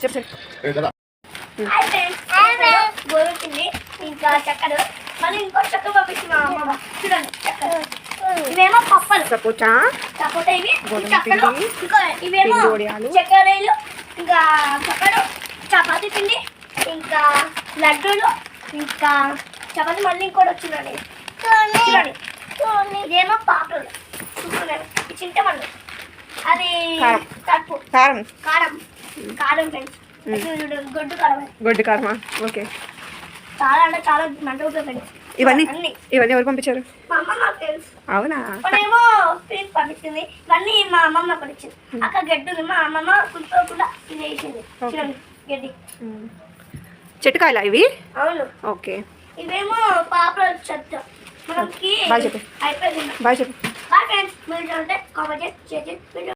చెప్పు గోరుతుంది ఇంకా చక్కెర మళ్ళీ ఇంకో చక్కెర పంపించి మా అమ్మ చూడండి చక్కెర ఇవేమో పప్పలు సపోటా ఇవి చక్కెర ఇంకా ఇవేమో చక్కెరలు ఇంకా చక్కెర చపాతీ పిండి ఇంకా లడ్డూలు ఇంకా చపాతీ మళ్ళీ ఇంకోటి వచ్చిందండి చూడండి ఇదేమో పాపలు చూస్తున్నాను చింతపండు అది తప్పు కారం కారం కారం ఫ్రెండ్స్ గొడ్డు కారమా ఓకే చాలా అంటే చాలా మంటగా ఫ్రెండ్స్ ఇవన్నీ ఎవరు పంపించారు మా అమ్మ నాకు తెలుసు అవునా ఇప్పుడేమో స్వీట్ పంపించింది ఇవన్నీ మా అమ్మమ్మ కొనిచ్చింది అక్క గడ్డి ఉంది మా అమ్మమ్మ కుట్టుకోకుండా ఇది వేసింది చూడండి గడ్డి చెట్టుకాయలా ఇవి అవును ఓకే ఇవేమో పాపల చెత్త మనకి బాయ్ చెప్పు అయిపోయింది బాయ్ చెప్పు బాయ్ ఫ్రెండ్స్ మీరు అంటే కామెంట్ చేసి